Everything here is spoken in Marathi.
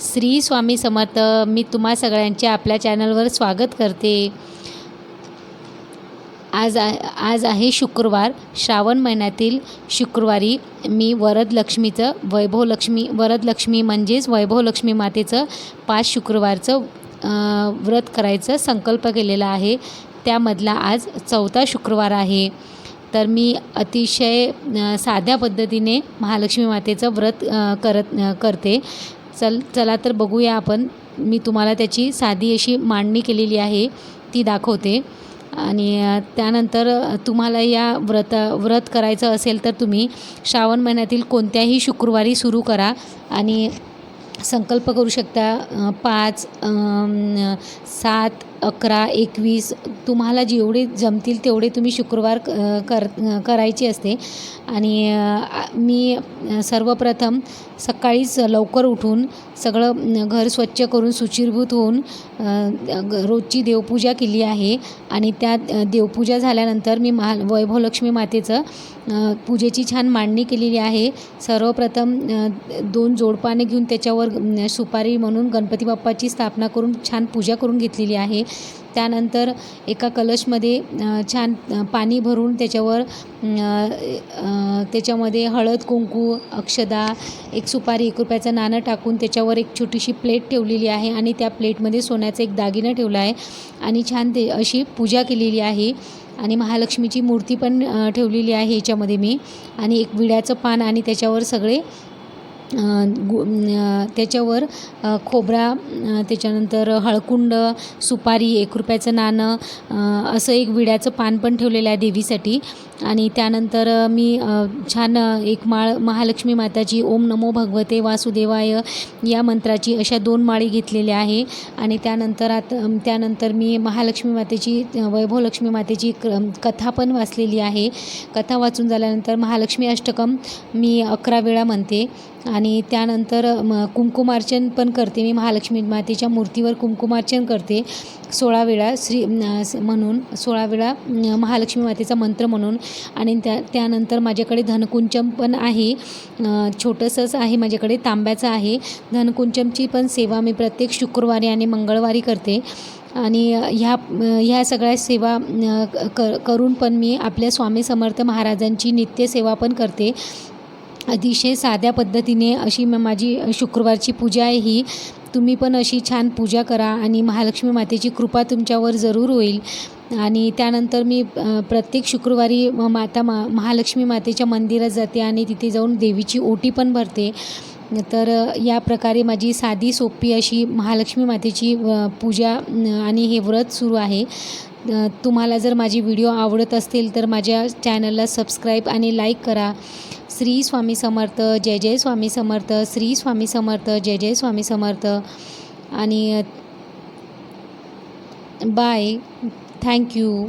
श्री स्वामी समर्थ. मी तुम्हा सगळ्यांचे आपल्या चॅनलवर स्वागत करते. आज आहे शुक्रवार. श्रावण महिन्यातील शुक्रवारी मी वरदलक्ष्मीचं वरदलक्ष्मी म्हणजेच वैभवलक्ष्मी मातेचं 5 शुक्रवारचं व्रत करायचं संकल्प केलेला आहे. त्यामधला आज 4था शुक्रवार आहे. तर मी अतिशय साध्या पद्धतीने महालक्ष्मी मातेचं व्रत करते. चला तर बघूया आपण. मी तुम्हाला त्याची साधी अशी मांडणी केलेली आहे ती दाखवते. आणि त्यानंतर तुम्हाला या व्रत करायचं असेल तर तुम्ही श्रावण महिन्यातील कोणत्याही शुक्रवारी सुरू करा आणि संकल्प करू शकता. 5, 7, 11, 21 तुम्हाला जेवढे जमतील तेवढे तुम्ही शुक्रवार करायचे असते. आणि मी सर्वप्रथम सकाळीच लवकर उठून सगळं घर स्वच्छ करून शुचिर्भूत होऊन रोजची देवपूजा केली आहे. आणि त्या देवपूजा झाल्यानंतर मी वैभवलक्ष्मी मातेचं पूजेची छान मांडणी केलेली आहे. सर्वप्रथम 2 जोडपाने घेऊन त्याच्यावर सुपारी म्हणून गणपती बाप्पाची स्थापना करून छान पूजा करून घेतलेली आहे. त्यानंतर एका कलशमध्ये छान पाणी भरून त्याच्यामध्ये हळद, कुंकू, अक्षदा, 1 सुपारी, 1 रुपयाचं नाणं टाकून त्याच्यावर एक छोटीशी प्लेट ठेवलेली आहे आणि त्या प्लेटमध्ये सोन्याचा एक दागिना ठेवला आहे आणि छान ते अशी पूजा केलेली आहे. आणि महालक्ष्मीची मूर्ती पण ठेवलेली आहे याच्यामध्ये मी. आणि एक विड्याचं पान आणि त्याच्यावर सगळे त्याच्यावर खोबरा, त्याच्यानंतर हळकुंड, सुपारी, 1 रुपयाचं नाणं, असं एक विड्याचं पान पण ठेवलेलं आहे देवीसाठी. आणि त्यानंतर मी छान एक माळ महालक्ष्मी माताची ओम नमो भगवते वासुदेवाय या मंत्राची अशा 2 माळी घेतलेल्या आहे. आणि त्यानंतर मी महालक्ष्मी मातेची वैभवलक्ष्मी मातेची कथा पण वाचलेली आहे. कथा वाचून झाल्यानंतर महालक्ष्मी अष्टकम मी 11 वेळा म्हणते. आणि त्यानंतर कुंकुमार्चन पण करते. मी महालक्ष्मी मातेच्या मूर्तीवर कुंकुमार्चन करते 16 वेळा 16 वेळा महालक्ष्मी मातेचा मंत्र म्हणून. आणि त्यानंतर माझ्याकडे धनकुंचम पण आहे, छोटंसंच आहे माझ्याकडे, तांब्याचं आहे. धनकुंचमची पण सेवा मी प्रत्येक शुक्रवारी आणि मंगळवारी करते. आणि ह्या सगळ्या सेवा करून पण मी आपल्या स्वामी समर्थ महाराजांची नित्यसेवा पण करते. अतिशय साध्या पद्धतीने अशी माझी शुक्रवारची पूजा आहे ही. तुम्ही पण अशी छान पूजा करा आणि महालक्ष्मी मातेची कृपा तुमच्यावर जरूर होईल. आणि त्यानंतर मी प्रत्येक शुक्रवारी महालक्ष्मी मातेच्या मंदिरात जाते आणि तिथे जाऊन देवीची ओटी पण भरते. तर या प्रकारे माझी साधी सोपी अशी महालक्ष्मी मातेची पूजा आणि हे व्रत सुरू आहे. तुम्हाला जर माझी व्हिडिओ आवडत असतील तर माझ्या चॅनलला सबस्क्राईब आणि लाईक करा. श्री स्वामी समर्थ. जय जय स्वामी समर्थ. श्री स्वामी समर्थ. जय जय स्वामी समर्थ. आणि बाय. थँक्यू.